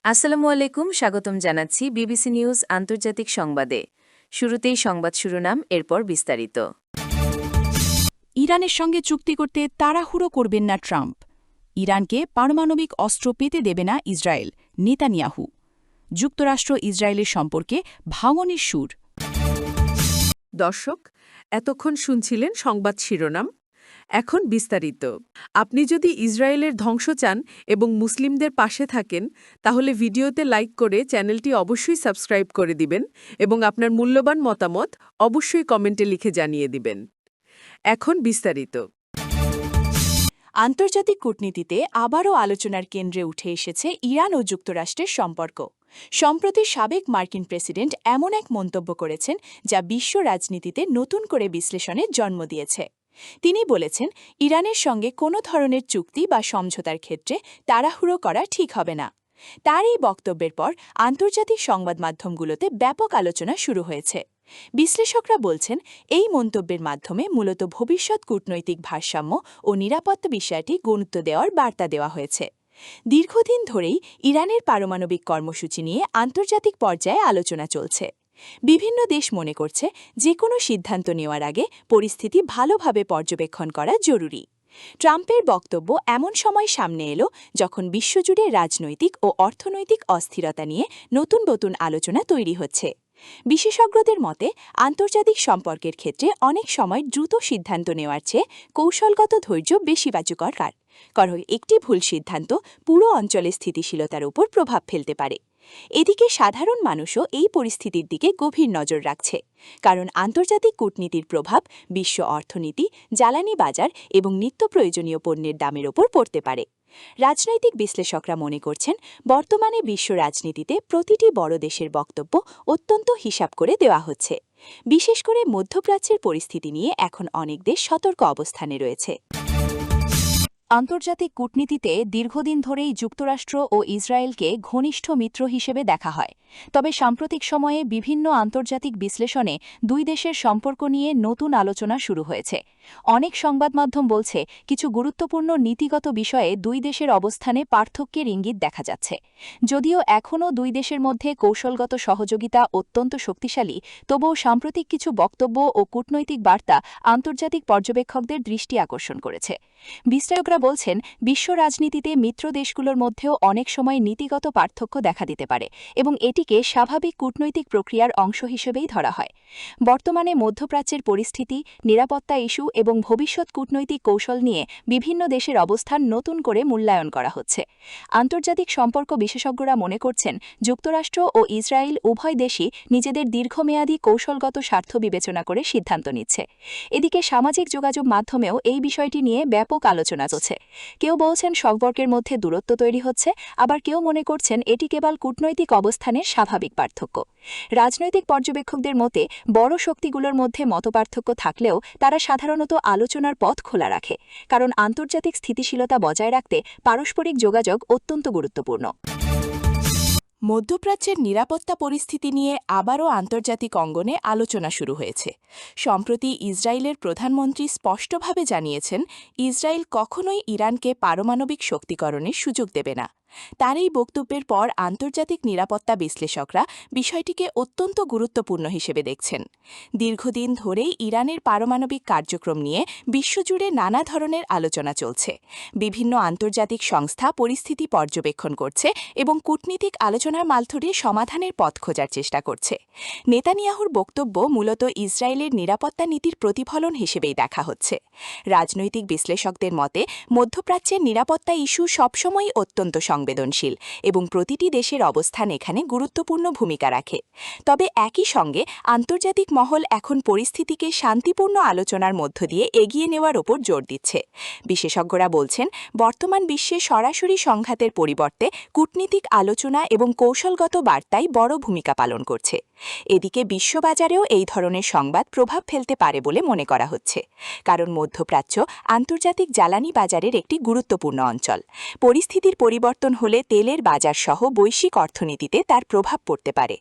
আসসালামু আলাইকুম, স্বাগতম জানাচ্ছি বিবিসি নিউজ আন্তর্জাতিক সংবাদে। শুরুতেই সংবাদ শিরোনাম, এরপর বিস্তারিত। ইরানের সঙ্গে চুক্তি করতে তাড়াহুড়ো করবেন না ট্রাম্প। ইরানকে পারমাণবিক অস্ত্র পেতে দেবে না ইসরায়েল, নেতানিয়াহু। যুক্তরাষ্ট্র ইসরায়েলের সম্পর্কে ভাঙনের সুর। দর্শক, এতক্ষণ শুনছিলেন সংবাদ শিরোনাম। এখন বিস্তারিত। আপনি যদি ইসরায়েলের ধ্বংস চান এবং মুসলিমদের পাশে থাকেন, তাহলে ভিডিওতে লাইক করে চ্যানেলটি অবশ্যই সাবস্ক্রাইব করে দিবেন এবং আপনার মূল্যবান মতামত অবশ্যই কমেন্টে লিখে জানিয়ে দিবেন। এখন বিস্তারিত। আন্তর্জাতিক কূটনীতিতে আবারও আলোচনার কেন্দ্রে উঠে এসেছে ইরান ও যুক্তরাষ্ট্রের সম্পর্ক। সম্প্রতি সাবেক মার্কিন প্রেসিডেন্ট এমন এক মন্তব্য করেছেন যা বিশ্ব রাজনীতিতে নতুন করে বিশ্লেষণের জন্ম দিয়েছে। তিনি বলেছেন, ইরানের সঙ্গে কোনো ধরনের চুক্তি বা সমঝোতার ক্ষেত্রে তাড়াহুড়ো করা ঠিক হবে না। তার এই বক্তব্যের পর আন্তর্জাতিক সংবাদ মাধ্যমগুলোতে ব্যাপক আলোচনা শুরু হয়েছে। বিশ্লেষকরা বলছেন, এই মন্তব্যের মাধ্যমে মূলত ভবিষ্যৎ কূটনৈতিক ভারসাম্য ও নিরাপত্তা বিষয়টি গুরুত্ব দেওয়ার বার্তা দেওয়া হয়েছে। দীর্ঘদিন ধরেই ইরানের পারমাণবিক কর্মসূচি নিয়ে আন্তর্জাতিক পর্যায়ে আলোচনা চলছে। বিভিন্ন দেশ মনে করছে, যে কোনো সিদ্ধান্ত নেওয়ার আগে পরিস্থিতি ভালোভাবে পর্যবেক্ষণ করা জরুরি। ট্রাম্পের বক্তব্য এমন সময় সামনে এলো যখন বিশ্বজুড়ে রাজনৈতিক ও অর্থনৈতিক অস্থিরতা নিয়ে নতুন নতুন আলোচনা তৈরি হচ্ছে। বিশেষজ্ঞদের মতে, আন্তর্জাতিক সম্পর্কের ক্ষেত্রে অনেক সময় দ্রুত সিদ্ধান্ত নেওয়ার চেয়ে কৌশলগত ধৈর্য বেশি কার্যকর। কারণ একটি ভুল সিদ্ধান্ত পুরো অঞ্চলের স্থিতিশীলতার উপর প্রভাব ফেলতে পারে। এদিকে সাধারণ মানুষও এই পরিস্থিতির দিকে গভীর নজর রাখছে, কারণ আন্তর্জাতিক কূটনীতির প্রভাব বিশ্ব অর্থনীতি, জ্বালানি বাজার এবং নিত্য প্রয়োজনীয় পণ্যের দামের ওপর পড়তে পারে। রাজনৈতিক বিশ্লেষকরা মনে করছেন, বর্তমানে বিশ্ব রাজনীতিতে প্রতিটি বড় দেশের বক্তব্য অত্যন্ত হিসাব করে দেওয়া হচ্ছে। বিশেষ করে মধ্যপ্রাচ্যের পরিস্থিতি নিয়ে এখন অনেক দেশ সতর্ক অবস্থানে রয়েছে। আন্তর্জাতিক কূটনীতিতে দীর্ঘদিন ধরেই যুক্তরাষ্ট্র ও ইসরায়েলকে ঘনিষ্ঠ মিত্র হিসেবে দেখা হয়। তবে সাম্প্রতিক সময়ে বিভিন্ন আন্তর্জাতিক বিশ্লেষণে দুই দেশের সম্পর্ক নিয়ে নতুন আলোচনা শুরু হয়েছে। অনেক সংবাদ মাধ্যম বলছে, কিছু গুরুত্বপূর্ণ নীতিগত বিষয়ে দুই দেশের অবস্থানে পার্থক্যের ইঙ্গিত দেখা যাচ্ছে। যদিও এখনও দুই দেশের মধ্যে কৌশলগত সহযোগিতা অত্যন্ত শক্তিশালী, তবুও সাম্প্রতিক কিছু বক্তব্য ও কূটনৈতিক বার্তা আন্তর্জাতিক পর্যবেক্ষকদের দৃষ্টি আকর্ষণ করেছে। বিশ্লেষকরা বলছেন, বিশ্ব রাজনীতিতে মিত্র দেশগুলোর মধ্যেও অনেক সময় নীতিগত পার্থক্য দেখা দিতে পারে এবং এটিকে স্বাভাবিক কূটনৈতিক প্রক্রিয়ার অংশ হিসেবেই ধরা হয়। বর্তমানে মধ্যপ্রাচ্যের পরিস্থিতি, নিরাপত্তা ইস্যু এবং ভবিষ্যৎ কূটনৈতিক কৌশল নিয়ে বিভিন্ন দেশের অবস্থান নতুন করে মূল্যায়ন করা হচ্ছে। আন্তর্জাতিক সম্পর্ক বিশেষজ্ঞরা মনে করছেন, যুক্তরাষ্ট্র ও ইসরায়েল উভয় দেশই নিজেদের দীর্ঘমেয়াদী কৌশলগত স্বার্থ বিবেচনা করে সিদ্ধান্ত নিচ্ছে। এদিকে সামাজিক যোগাযোগ মাধ্যমেও এই বিষয়টি নিয়ে ব্যাপক আলোচনা চলছে। কেউ বলছেন সম্পর্কের মধ্যে দূরত্ব তৈরি হচ্ছে, আবার কেউ মনে করছেন এটি কেবল কূটনৈতিক অবস্থানের স্বাভাবিক পার্থক্য। রাজনৈতিক পর্যবেক্ষকদের মতে, বড় শক্তিগুলোর মধ্যে মতপার্থক্য থাকলেও তারা সাধারণত আলোচনার পথ খোলা রাখে, কারণ আন্তর্জাতিক স্থিতিশীলতা বজায় রাখতে পারস্পরিক যোগাযোগ অত্যন্ত গুরুত্বপূর্ণ। মধ্যপ্রাচ্যের নিরাপত্তা পরিস্থিতি নিয়ে আবারও আন্তর্জাতিক অঙ্গনে আলোচনা শুরু হয়েছে। সম্প্রতি ইসরায়েলের প্রধানমন্ত্রী স্পষ্টভাবে জানিয়েছেন, ইসরায়েল কখনোই ইরানকে পারমাণবিক শক্তিকরণের সুযোগ দেবে না। তার এই বক্তব্যের পর আন্তর্জাতিক নিরাপত্তা বিশ্লেষকরা বিষয়টিকে অত্যন্ত গুরুত্বপূর্ণ হিসেবে দেখছেন। দীর্ঘদিন ধরেই ইরানের পারমাণবিক কার্যক্রম নিয়ে বিশ্বজুড়ে নানা ধরনের আলোচনা চলছে। বিভিন্ন আন্তর্জাতিক সংস্থা পরিস্থিতি পর্যবেক্ষণ করছে এবং কূটনীতিক আলোচনার মাধ্যমে সমাধানের পথ খোঁজার চেষ্টা করছে। নেতানিয়াহুর বক্তব্য মূলত ইসরায়েলের নিরাপত্তা নীতির প্রতিফলন হিসেবেই দেখা হচ্ছে। রাজনৈতিক বিশ্লেষকদের মতে, মধ্যপ্রাচ্যের নিরাপত্তা ইস্যু সবসময়ই অত্যন্ত সংবেদনশীল এবং প্রতিটি দেশের অবস্থান এখানে গুরুত্বপূর্ণ ভূমিকা রাখে। তবে একই সঙ্গে আন্তর্জাতিক মহল এখন পরিস্থিতিকে শান্তিপূর্ণ আলোচনার মধ্য দিয়ে এগিয়ে নেওয়ার ওপর জোর দিচ্ছে। বিশেষজ্ঞরা বলছেন, বর্তমান বিশ্বে সরাসরি সংঘাতের পরিবর্তে কূটনীতিক আলোচনা এবং কৌশলগত বার্তাই বড় ভূমিকা পালন করছে। এদিকে বিশ্ববাজারেও এই ধরনের সংবাদ প্রভাব ফেলতে পারে বলে মনে করা হচ্ছে, কারণ মধ্যপ্রাচ্য আন্তর্জাতিক জ্বালানি বাজারের একটি গুরুত্বপূর্ণ অঞ্চল। পরিস্থিতির পরিবর্তন হলে তেলের বাজার সহ বৈশ্বিক অর্থনীতিতে তার প্রভাব পড়তে পারে।